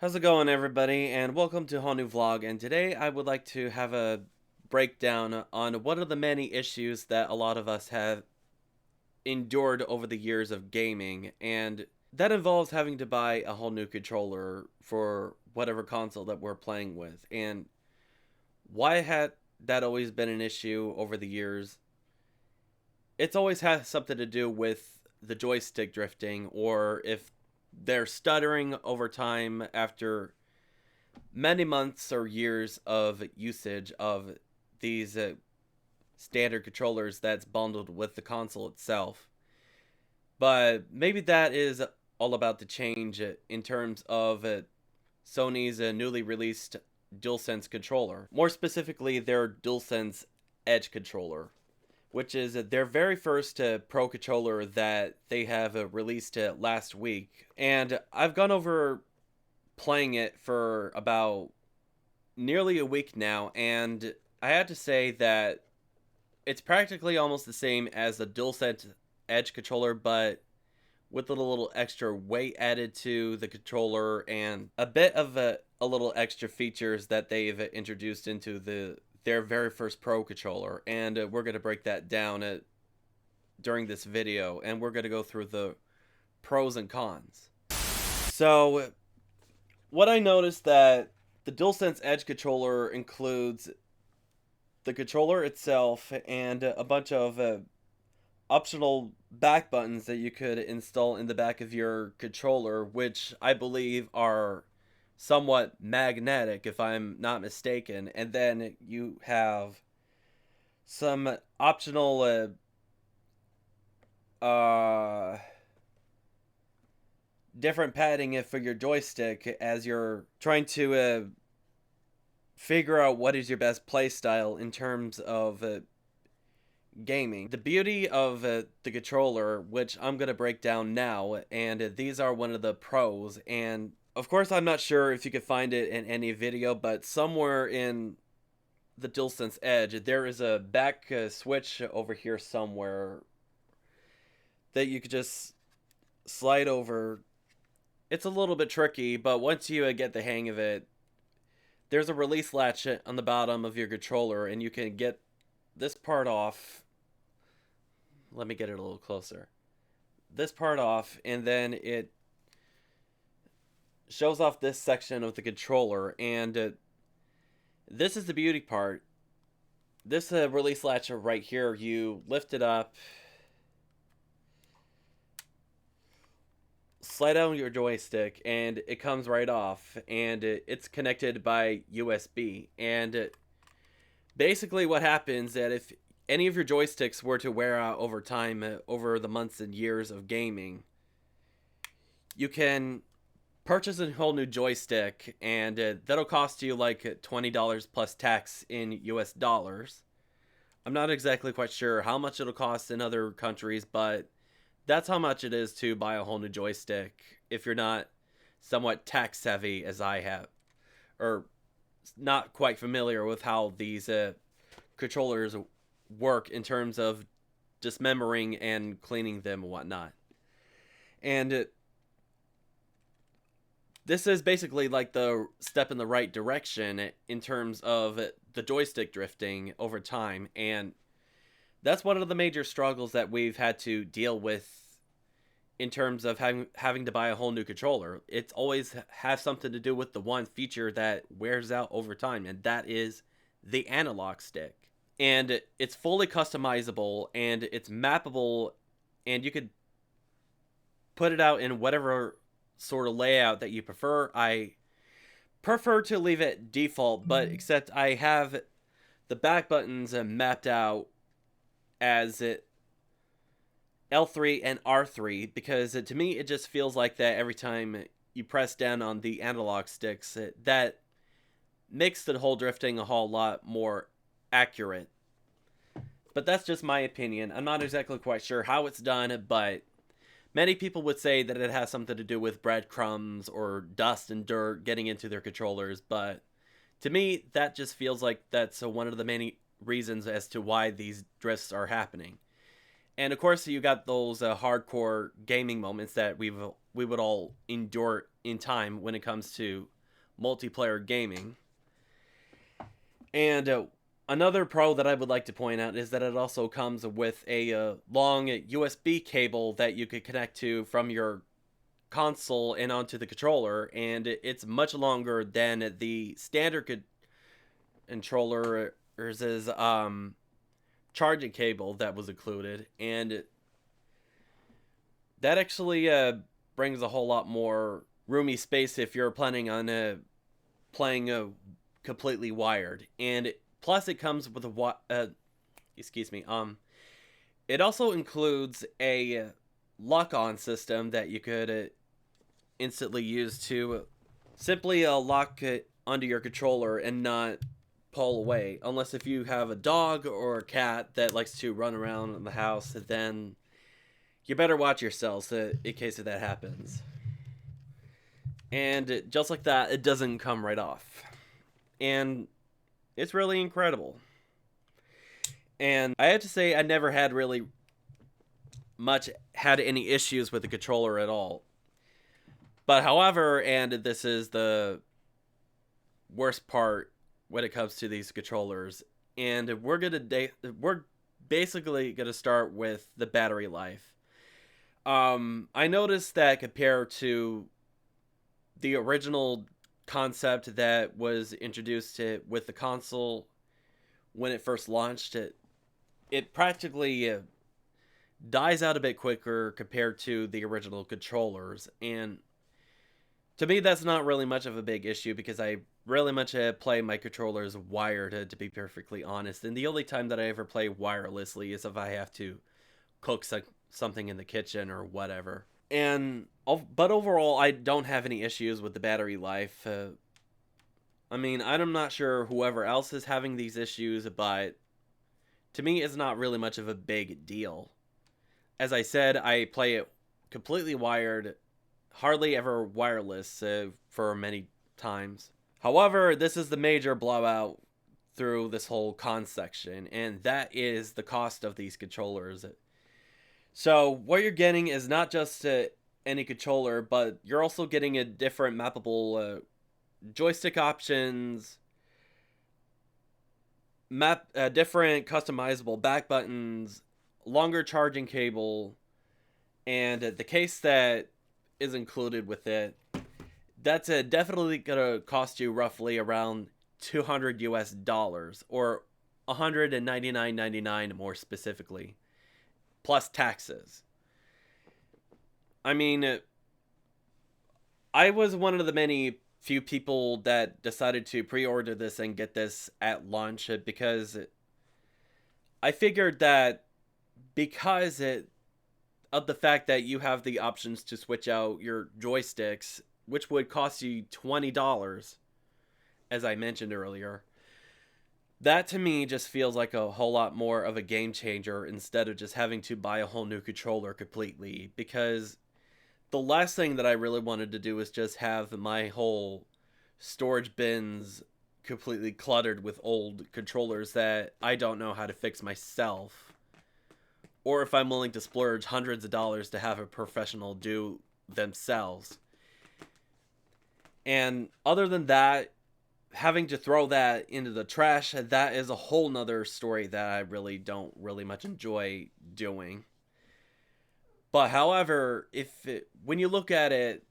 How's it going, everybody, and welcome to a whole new vlog. And today I would like to have a breakdown on what are the many issues that a lot of us have endured over the years of gaming, and that involves having to buy a whole new controller for whatever console that we're playing with. And why had that always been an issue over the years? It's always had something to do with the joystick drifting, or if they're stuttering over time after many months or years of usage of these standard controllers that's bundled with the console itself. But maybe that is all about to change in terms of Sony's newly released DuelSense controller. More specifically, their DuelSense Edge controller, which is their very first pro controller that they have released last week. And I've gone over playing it for about nearly a week now, and I had to say that it's practically almost the same as the DualSense Edge controller, but with a little extra weight added to the controller and a bit of a little extra features that they've introduced into their very first Pro controller. And we're going to break that down during this video, and we're going to go through the pros and cons. So, what I noticed that the DualSense Edge controller includes the controller itself and a bunch of optional back buttons that you could install in the back of your controller, which I believe are somewhat magnetic, if I'm not mistaken. And then you have some optional different padding for your joystick as you're trying to figure out what is your best play style in terms of gaming. The beauty of the controller, which I'm going to break down now, and these are one of the pros, and of course I'm not sure if you could find it in any video, but somewhere in the DualSense Edge there is a back switch over here somewhere that you could just slide over. It's a little bit tricky, but once you get the hang of it, there's a release latch on the bottom of your controller, and you can get this part off. Let me get it a little closer. This part off, and then it shows off this section of the controller, and this is the beauty part. This release latch right here, you lift it up, slide down your joystick, and it comes right off, and it's connected by USB. And basically what happens that if any of your joysticks were to wear out over time, over the months and years of gaming, you can purchase a whole new joystick, and that'll cost you like $20 plus tax in US dollars. I'm not exactly quite sure how much it'll cost in other countries, but that's how much it is to buy a whole new joystick if you're not somewhat tax savvy as I have, or not quite familiar with how these controllers work in terms of dismembering and cleaning them and whatnot. And this is basically like the step in the right direction in terms of the joystick drifting over time. And that's one of the major struggles that we've had to deal with in terms of having to buy a whole new controller. It's always has something to do with the one feature that wears out over time, and that is the analog stick. And it's fully customizable, and it's mappable, and you could put it out in whatever sort of layout that you prefer. I prefer to leave it default, but except I have the back buttons mapped out as L3 and R3, because to me it just feels like that every time you press down on the analog sticks, that makes the whole drifting a whole lot more accurate. But that's just my opinion. I'm not exactly quite sure how it's done, but many people would say that it has something to do with breadcrumbs or dust and dirt getting into their controllers, but to me that just feels like that's one of the many reasons as to why these drifts are happening. And of course, you got those hardcore gaming moments that we've we would all endure in time when it comes to multiplayer gaming. And another pro that I would like to point out is that it also comes with a long USB cable that you could connect to from your console and onto the controller, and it's much longer than the standard controller's charging cable that was included, and that actually brings a whole lot more roomy space if you're planning on playing completely wired. And plus, it comes with a excuse me. It also includes a lock-on system that you could instantly use to simply lock it onto your controller and not pull away. Unless if you have a dog or a cat that likes to run around in the house, then you better watch yourselves in case that happens. And just like that, it doesn't come right off. And it's really incredible. And I have to say, I never had really had any issues with the controller at all. But however, and this is the worst part when it comes to these controllers, and we're basically gonna start with the battery life. I noticed that compared to the original concept that was introduced with the console when it first launched, it practically dies out a bit quicker compared to the original controllers. And to me, that's not really much of a big issue because I really much play my controllers wired, to be perfectly honest. And the only time that I ever play wirelessly is if I have to cook something in the kitchen or whatever. But overall, I don't have any issues with the battery life. I mean, I'm not sure whoever else is having these issues, but to me, it's not really much of a big deal. As I said, I play it completely wired, hardly ever wireless for many times. However, this is the major blowout through this whole con section, and that is the cost of these controllers. So what you're getting is not just any controller, but you're also getting a different mappable joystick options, different customizable back buttons, longer charging cable, and the case that is included with it. That's definitely gonna cost you roughly around $200 US, or $199.99 more specifically, plus taxes. I mean, I was one of the many few people that decided to pre-order this and get this at launch because I figured that because of the fact that you have the options to switch out your joysticks, which would cost you $20, as I mentioned earlier, that to me just feels like a whole lot more of a game changer instead of just having to buy a whole new controller completely. Because the last thing that I really wanted to do was just have my whole storage bins completely cluttered with old controllers that I don't know how to fix myself, or if I'm willing to splurge hundreds of dollars to have a professional do themselves. And other than that, having to throw that into the trash, that is a whole nother story that I really don't really much enjoy doing. But however, when you look at it,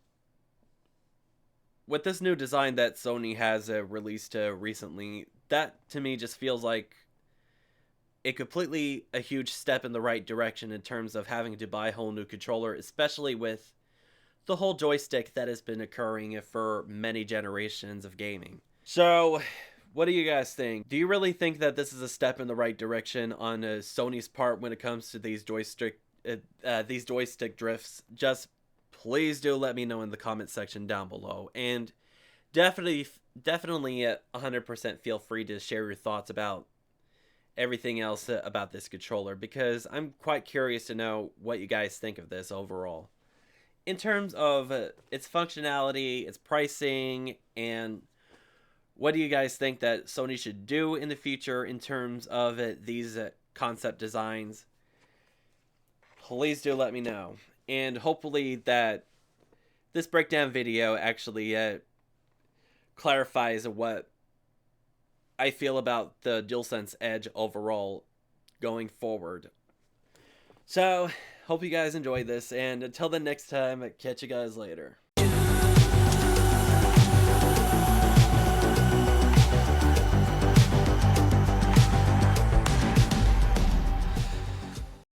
with this new design that Sony has released recently, that to me just feels like a huge step in the right direction in terms of having to buy a whole new controller, especially with the whole joystick that has been occurring for many generations of gaming. So, what do you guys think? Do you really think that this is a step in the right direction on Sony's part when it comes to these joystick drifts? Just please do let me know in the comment section down below, and definitely 100% feel free to share your thoughts about everything else about this controller, because I'm quite curious to know what you guys think of this overall. In terms of its functionality, its pricing, and what do you guys think that Sony should do in the future in terms of these concept designs? Please do let me know. And hopefully that this breakdown video actually clarifies what I feel about the DuelSense Edge overall going forward. So, hope you guys enjoyed this, and until the next time, catch you guys later.